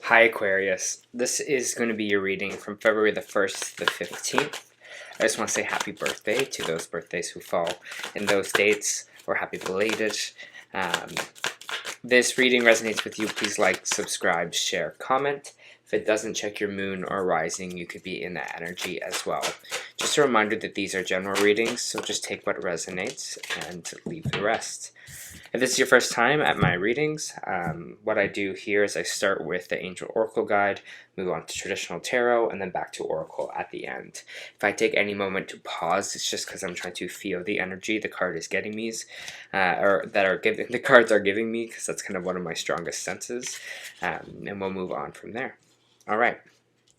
Hi Aquarius, this is going to be your reading from February the 1st to the 15th. I just want to say happy birthday to those birthdays who fall in those dates, or happy belated. This reading resonates with you, please like, subscribe, share, comment. If it doesn't, check your moon or rising, you could be in that energy as well. Just a reminder that these are general readings, so just take what resonates and leave the rest. If this is your first time at my readings, what I do here is I start with the Angel Oracle Guide, move on to Traditional Tarot, and then back to Oracle at the end. If I take any moment to pause, it's just because I'm trying to feel the energy the card is getting me, the cards are giving me, because that's kind of one of my strongest senses, and we'll move on from there. All right,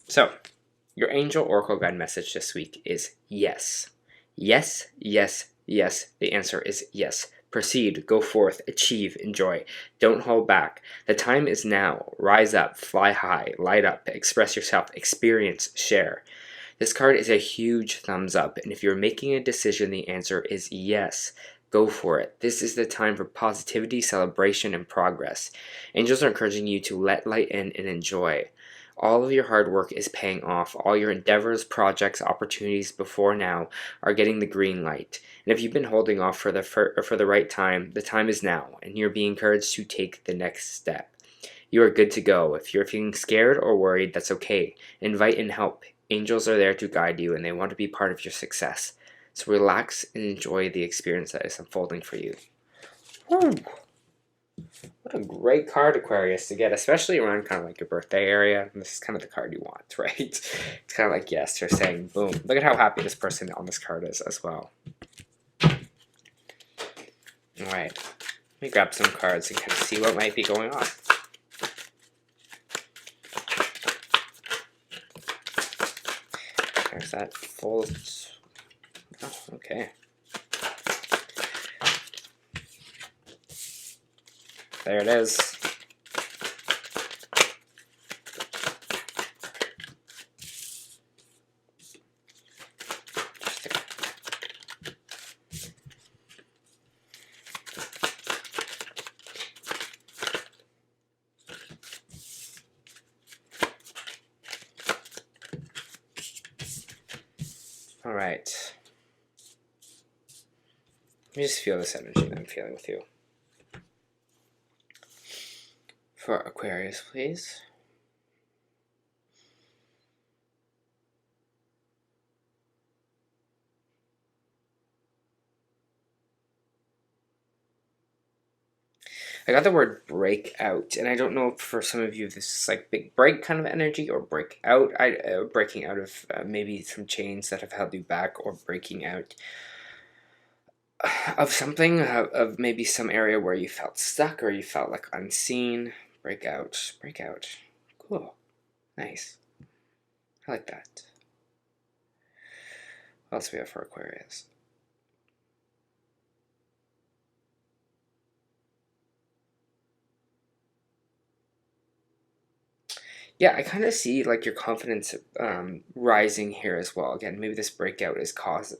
so your Angel Oracle Guide message this week is yes. Yes, yes, yes. The answer is yes. Proceed, go forth, achieve, enjoy. Don't hold back. The time is now. Rise up, fly high, light up, express yourself, experience, share. This card is a huge thumbs up, and if you're making a decision, the answer is yes. Go for it. This is the time for positivity, celebration, and progress. Angels are encouraging you to let light in and enjoy. All of your hard work is paying off. All your endeavors, projects, opportunities before now are getting the green light. And if you've been holding off for the right time, the time is now, and you're being encouraged to take the next step. You are good to go. If you're feeling scared or worried, that's okay. Invite and help. Angels are there to guide you, and they want to be part of your success. So relax and enjoy the experience that is unfolding for you. Woo. What a great card, Aquarius, to get, especially around kind of like your birthday area. This is kind of the card you want, right? It's kind of like, yes, you're saying, boom. Look at how happy this person on this card is as well. All right. Let me grab some cards and kind of see what might be going on. There's that full... Oh, okay. There it is. All right. Let me just feel this energy that I'm feeling with you. For Aquarius, please. I got the word breakout, and I don't know if for some of you this is like big break kind of energy or breakout. Breaking out of maybe some chains that have held you back, or breaking out of something, of maybe some area where you felt stuck or you felt like unseen. Breakout, breakout. Cool. Nice. I like that. What else do we have for Aquarius? Yeah, I kind of see like your confidence rising here as well. Again, maybe this breakout is causing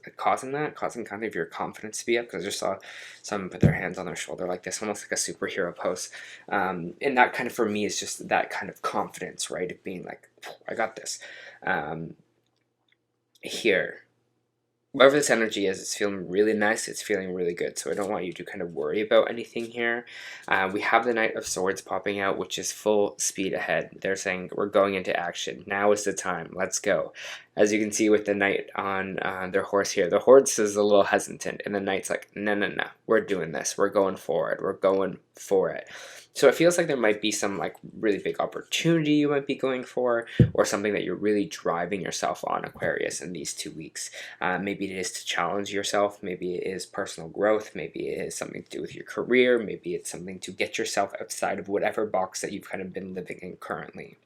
kind of your confidence to be up, because I just saw someone put their hands on their shoulder like this, almost like a superhero pose. And that kind of, for me, is just that kind of confidence, right? Of being like, I got this. Here. Whatever this energy is, it's feeling really nice, it's feeling really good, so I don't want you to kind of worry about anything here. We have the Knight of Swords popping out, which is full speed ahead. They're saying, we're going into action. Now is the time. Let's go. As you can see with the Knight on their horse here, the horse is a little hesitant, and the Knight's like, no, no, no, we're doing this. We're going forward. We're going for it. So it feels like there might be some like really big opportunity you might be going for, or something that you're really driving yourself on, Aquarius, in these 2 weeks. Maybe it is to challenge yourself. Maybe it is personal growth. Maybe it is something to do with your career. Maybe it's something to get yourself outside of whatever box that you've kind of been living in currently.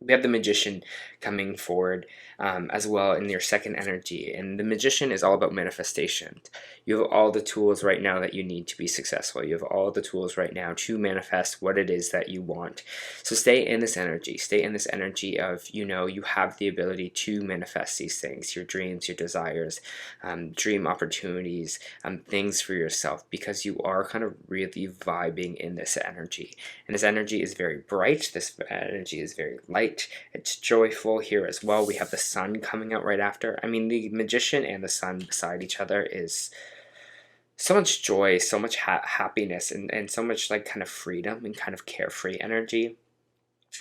We have the Magician coming forward as well in your second energy. And the Magician is all about manifestation. You have all the tools right now that you need to be successful. You have all the tools right now to manifest what it is that you want. So stay in this energy. Stay in this energy of, you know, you have the ability to manifest these things, your dreams, your desires, dream opportunities, things for yourself, because you are kind of really vibing in this energy. And this energy is very bright. This energy is very light. It's joyful here as well. We have the sun coming out right after. I mean, the Magician and the sun beside each other is so much joy, so much happiness, and so much like kind of freedom and kind of carefree energy.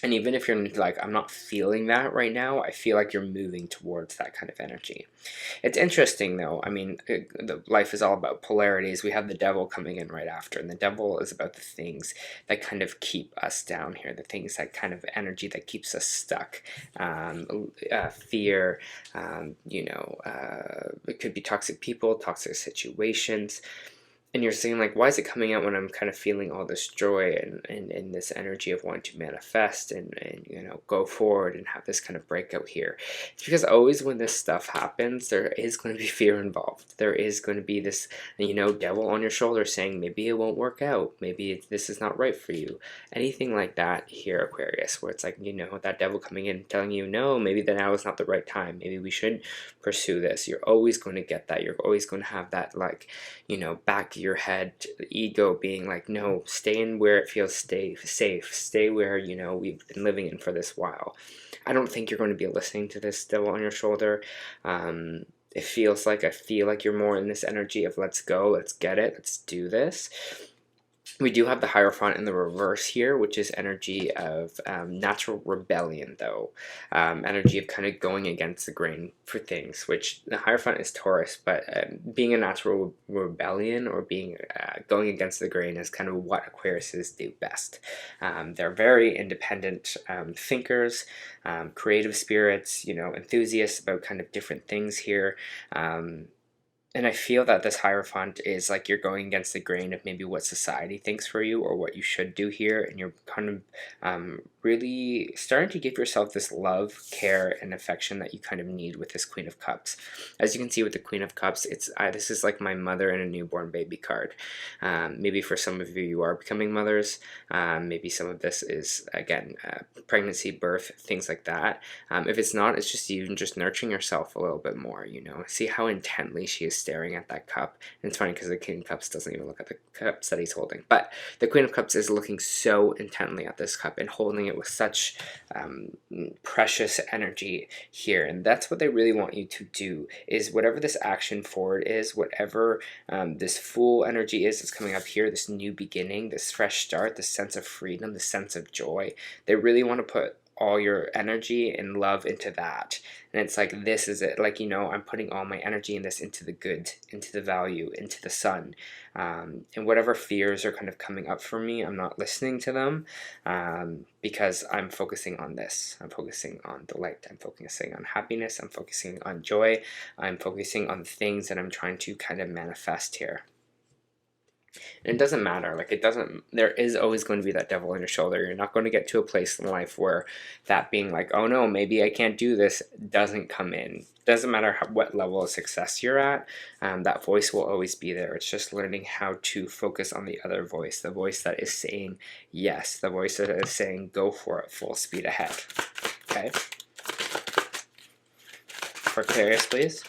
And even if you're like, I'm not feeling that right now, I feel like you're moving towards that kind of energy. It's interesting though. I mean, the life is all about polarities. We have the devil coming in right after, and the devil is about the things that kind of keep us down here, the things that kind of energy that keeps us stuck. Fear, you know, it could be toxic people, toxic situations. And you're saying, like, why is it coming out when I'm kind of feeling all this joy and this energy of wanting to manifest and, you know, go forward and have this kind of breakout here? It's because always when this stuff happens, there is going to be fear involved. There is going to be this, you know, devil on your shoulder saying, maybe it won't work out. Maybe this is not right for you. Anything like that here, Aquarius, where it's like, you know, that devil coming in telling you, no, maybe that now is not the right time. Maybe we should pursue this. You're always going to get that. You're always going to have that, like, you know, back your head, the ego being like, no, stay in where it feels safe, stay where, you know, we've been living in for this while. I don't think you're going to be listening to this devil on your shoulder. It feels like, I feel like you're more in this energy of let's go, let's get it, let's do this. We do have the Hierophant in the reverse here, which is energy of natural rebellion, though. Energy of kind of going against the grain for things, which the Hierophant is Taurus, but being a natural rebellion or being going against the grain is kind of what Aquariuses do best. They're very independent thinkers, creative spirits, you know, enthusiasts about kind of different things here. And I feel that this Hierophant is like you're going against the grain of maybe what society thinks for you or what you should do here. And you're kind of really starting to give yourself this love, care, and affection that you kind of need with this Queen of Cups. As you can see with the Queen of Cups, it's this is like my mother and a newborn baby card. Maybe for some of you, you are becoming mothers. Maybe some of this is, again, pregnancy, birth, things like that. If it's not, it's just you just nurturing yourself a little bit more, you know. See how intently she is staring at that cup. And it's funny because the King of Cups doesn't even look at the cups that he's holding. But the Queen of Cups is looking so intently at this cup and holding it with such precious energy here. And that's what they really want you to do, is whatever this action forward is, whatever this full energy is that's coming up here, this new beginning, this fresh start, this sense of freedom, this sense of joy, they really want to put all your energy and love into that. And it's like, this is it. Like, you know, I'm putting all my energy in this, into the good, into the value, into the sun. And whatever fears are kind of coming up for me, I'm not listening to them because I'm focusing on this. I'm focusing on the light. I'm focusing on happiness. I'm focusing on joy. I'm focusing on the things that I'm trying to kind of manifest here. And it doesn't matter, like, there is always going to be that devil on your shoulder. You're not going to get to a place in life where that being like, oh no, maybe I can't do this, doesn't come in. Doesn't matter what level of success you're at, that voice will always be there. It's just learning how to focus on the other voice, the voice that is saying yes, the voice that is saying go for it, full speed ahead. Okay? For Aquarius, please.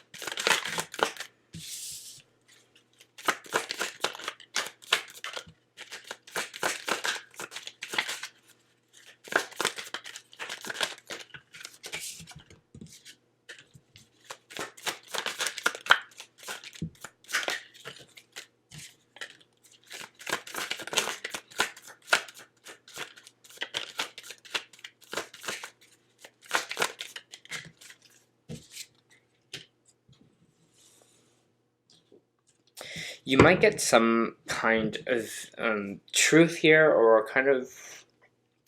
You might get some kind of truth here, or kind of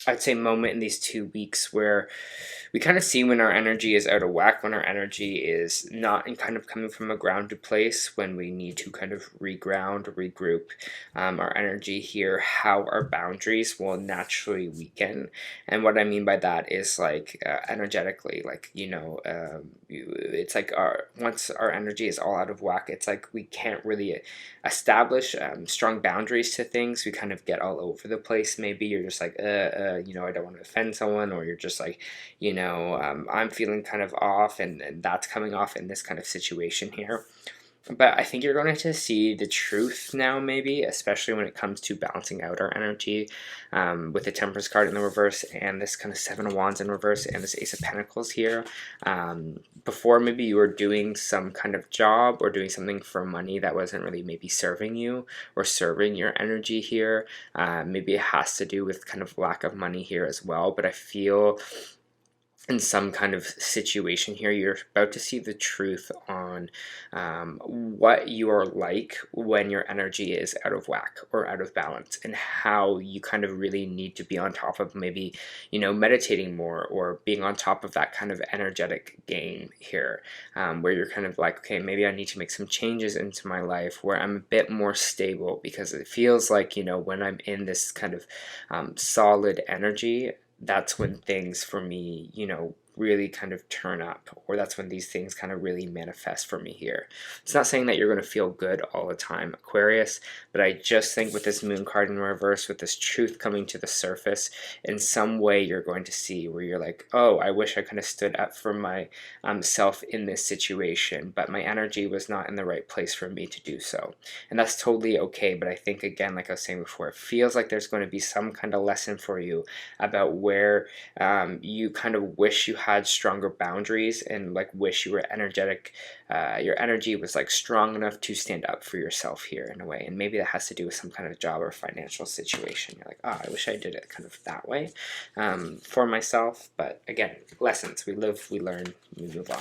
I'd say, moment in these 2 weeks where we kind of see when our energy is out of whack, when our energy is not in kind of coming from a grounded place, when we need to kind of reground, regroup our energy here, how our boundaries will naturally weaken. And what I mean by that is like energetically, like, you know, it's like once our energy is all out of whack, it's like we can't really establish strong boundaries to things. We kind of get all over the place. Maybe you're just like, you know, I don't want to offend someone, or you're just like, you know, I'm feeling kind of off, and that's coming off in this kind of situation here. But I think you're going to see the truth now, maybe, especially when it comes to balancing out our energy with the Temperance card in the reverse, and this kind of Seven of Wands in reverse, and this Ace of Pentacles here. Before, maybe you were doing some kind of job or doing something for money that wasn't really maybe serving you or serving your energy here. Maybe it has to do with kind of lack of money here as well, but I feel in some kind of situation here, you're about to see the truth on what you are like when your energy is out of whack or out of balance, and how you kind of really need to be on top of maybe, you know, meditating more, or being on top of that kind of energetic game here, where you're kind of like, okay, maybe I need to make some changes into my life where I'm a bit more stable, because it feels like, you know, when I'm in this kind of solid energy, that's when things for me, you know, really kind of turn up, or that's when these things kind of really manifest for me here. It's not saying that you're going to feel good all the time, Aquarius, but I just think with this Moon card in reverse, with this truth coming to the surface, in some way you're going to see where you're like, oh, I wish I kind of stood up for my self in this situation, but my energy was not in the right place for me to do so. And that's totally okay, but I think, again, like I was saying before, it feels like there's going to be some kind of lesson for you about where you kind of wish you had stronger boundaries, and like wish you were energetic, your energy was like strong enough to stand up for yourself here in a way. And maybe that has to do with some kind of job or financial situation. You're like, oh, I wish I did it kind of that way for myself. But again, lessons. We live, we learn, we move on.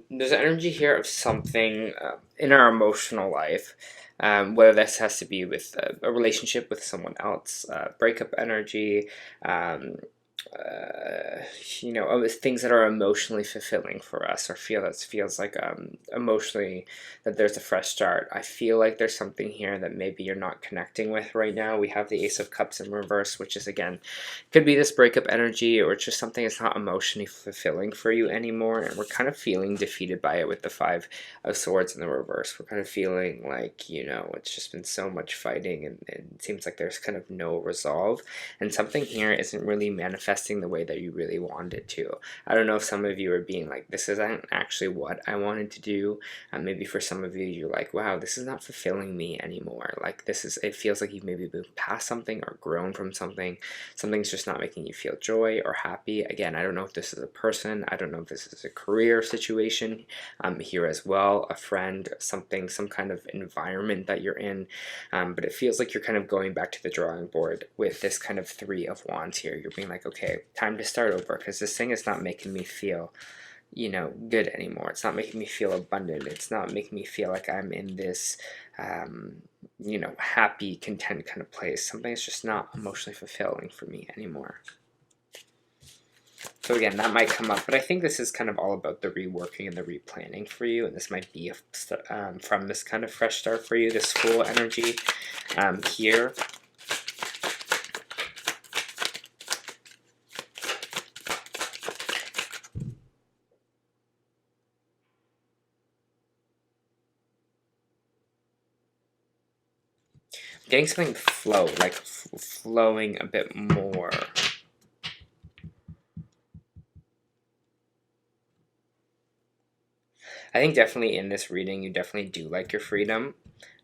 There's energy here of something in our emotional life, whether this has to be with a relationship with someone else, breakup energy, you know, things that are emotionally fulfilling for us, or feels like emotionally that there's a fresh start. I feel like there's something here that maybe you're not connecting with right now. We have the Ace of Cups in reverse, which is, again, could be this breakup energy, or it's just something that's not emotionally fulfilling for you anymore, and we're kind of feeling defeated by it with the Five of Swords in the reverse. We're kind of feeling like, you know, it's just been so much fighting, and it seems like there's kind of no resolve, and something here isn't really manifesting the way that you really want it to. I don't know if some of you are being like, this isn't actually what I wanted to do. Maybe for some of you, you're like, wow, this is not fulfilling me anymore. Like, it feels like you've maybe moved past something or grown from something. Something's just not making you feel joy or happy. Again, I don't know if this is a person. I don't know if this is a career situation here as well, a friend, something, some kind of environment that you're in. But it feels like you're kind of going back to the drawing board with this kind of Three of Wands here. You're being like, okay, time to start over, because this thing is not making me feel, you know, good anymore. It's not making me feel abundant. It's not making me feel like I'm in this you know, happy, content kind of place. Something is just not emotionally fulfilling for me anymore. So again, that might come up, but I think this is kind of all about the reworking and the replanning for you, and this might be from this kind of fresh start for you, this Fool energy here. Getting something flow, like flowing a bit more. I think definitely in this reading, you definitely do like your freedom.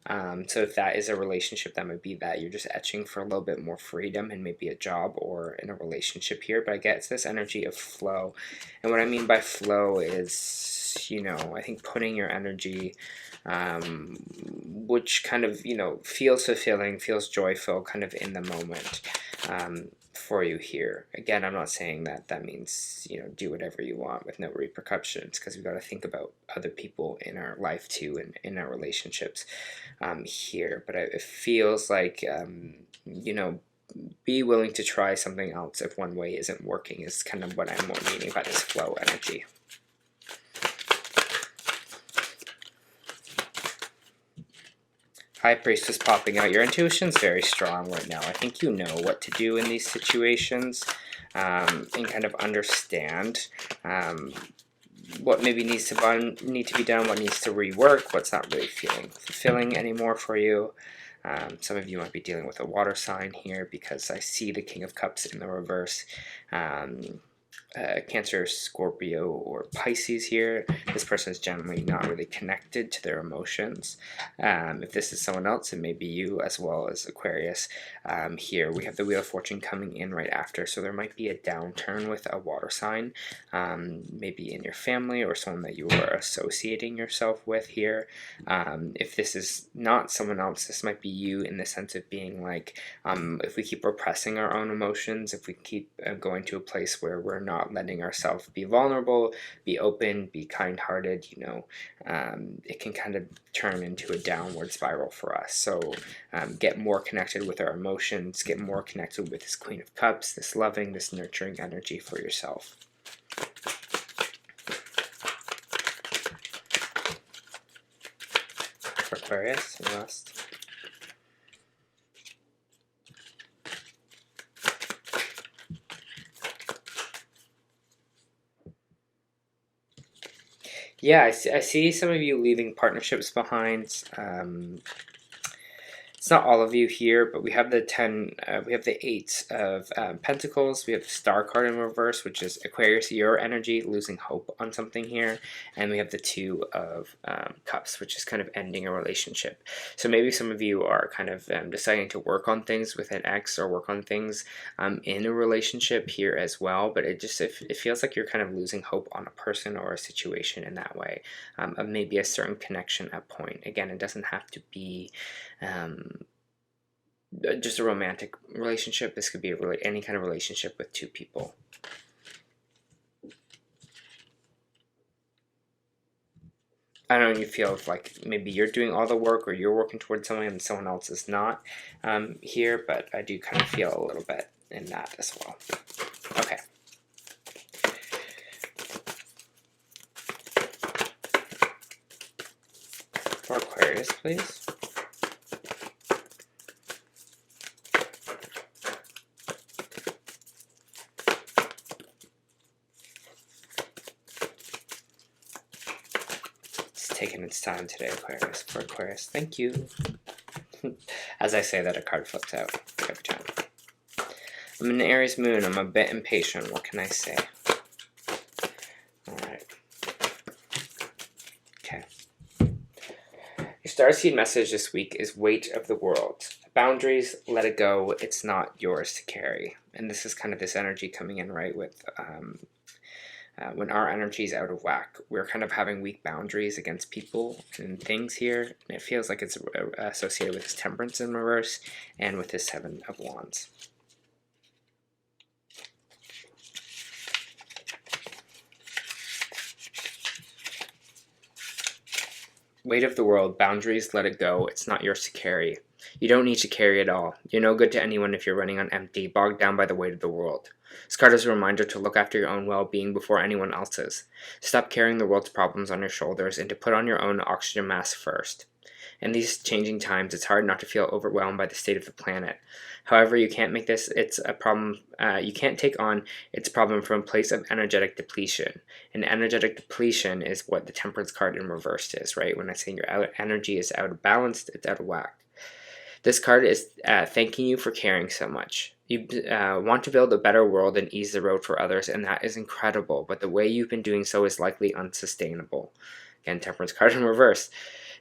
So if that is a relationship, that might be that you're just etching for a little bit more freedom and maybe a job or in a relationship here. But I get this energy of flow. And what I mean by flow is, you know, I think putting your energy, which kind of, you know, feels fulfilling, feels joyful, kind of in the moment. For you here. Again, I'm not saying that that means, you know, do whatever you want with no repercussions, because we've got to think about other people in our life too, and in our relationships here. But it feels like, you know, be willing to try something else if one way isn't working, is kind of what I'm more meaning by this flow energy. High Priestess popping out. Your intuition's very strong right now. I think you know what to do in these situations, and kind of understand what maybe need to be done, what needs to rework, what's not really feeling fulfilling anymore for you. Some of you might be dealing with a water sign here, because I see the King of Cups in the reverse. Cancer, Scorpio, or Pisces here. This person is generally not really connected to their emotions. If this is someone else, it may be you, as well as Aquarius. Here we have the Wheel of Fortune coming in right after, so there might be a downturn with a water sign, maybe in your family or someone that you are associating yourself with here. If this is not someone else, this might be you, in the sense of being like, if we keep repressing our own emotions, if we keep going to a place where we're not letting ourselves be vulnerable, be open, be kind-hearted, you know, it can kind of turn into a downward spiral for us. So get more connected with our emotions, get more connected with this Queen of Cups, this loving, this nurturing energy for yourself. For Aquarius and West. Yeah, I see some of you leaving partnerships behind. It's not all of you here, but we have the we have the 8 of Pentacles. We have the Star card in reverse, which is Aquarius, your energy, losing hope on something here. And we have the 2 of Cups, which is kind of ending a relationship. So maybe some of you are kind of deciding to work on things with an ex, or work on things in a relationship here as well. But it feels like you're kind of losing hope on a person or a situation in that way. Of maybe a certain connection at point. Again, it doesn't have to be just a romantic relationship. This could be any kind of relationship with 2 people. I don't know, you feel like maybe you're doing all the work, or you're working towards something and someone else is not here, but I do kind of feel a little bit in that as well. Okay. For Aquarius, please. Taking its time today, Aquarius. For Aquarius, thank you. As I say that, a card flips out every time. I'm an Aries moon. I'm a bit impatient. What can I say? Alright. Okay. Your starseed message this week is weight of the world. Boundaries, let it go. It's not yours to carry. And this is kind of this energy coming in, right, with when our energy is out of whack, we're kind of having weak boundaries against people and things here. And it feels like it's associated with this Temperance in reverse and with this 7 of Wands. Weight of the world, boundaries, let it go. It's not yours to carry. You don't need to carry it all. You're no good to anyone if you're running on empty, bogged down by the weight of the world. This card is a reminder to look after your own well-being before anyone else's. Stop carrying the world's problems on your shoulders and to put on your own oxygen mask first. In these changing times, it's hard not to feel overwhelmed by the state of the planet. However, you can't make this a problem. You can't take on its problem from a place of energetic depletion. And energetic depletion is what the Temperance card in reverse is, right? When I say your energy is out of balance, it's out of whack. This card is thanking you for caring so much. You want to build a better world and ease the road for others, and that is incredible, but the way you've been doing so is likely unsustainable. Again, Temperance card in reverse.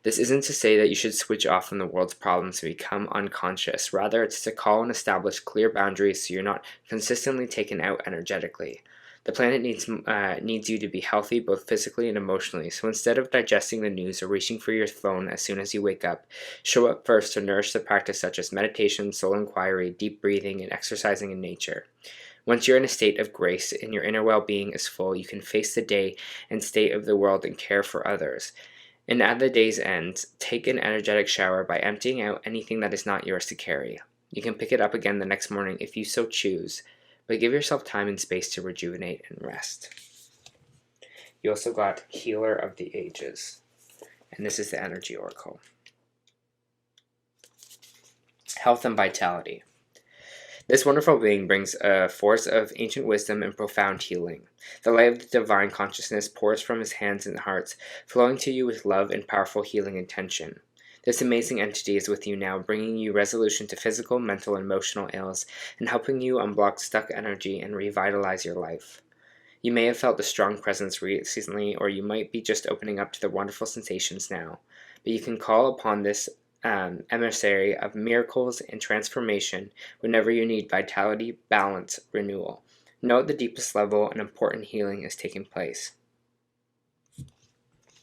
This isn't to say that you should switch off from the world's problems and become unconscious. Rather, it's to call and establish clear boundaries so you're not consistently taken out energetically. The planet needs you to be healthy both physically and emotionally, so instead of digesting the news or reaching for your phone as soon as you wake up, show up first to nourish the practice such as meditation, soul inquiry, deep breathing, and exercising in nature. Once you're in a state of grace and your inner well-being is full, you can face the day and state of the world and care for others. And at the day's end, take an energetic shower by emptying out anything that is not yours to carry. You can pick it up again the next morning if you so choose, but give yourself time and space to rejuvenate and rest. You also got Healer of the Ages, and this is the Energy Oracle. Health and Vitality. This wonderful being brings a force of ancient wisdom and profound healing. The light of the divine consciousness pours from his hands and hearts, flowing to you with love and powerful healing intention. This amazing entity is with you now, bringing you resolution to physical, mental, and emotional ills, and helping you unblock stuck energy and revitalize your life. You may have felt a strong presence recently, or you might be just opening up to the wonderful sensations now. But you can call upon this emissary of miracles and transformation whenever you need vitality, balance, renewal. Know at the deepest level an important healing is taking place.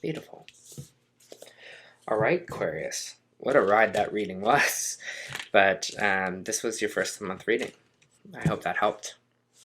Beautiful. Alright, Aquarius. What a ride that reading was. But this was your first month reading. I hope that helped.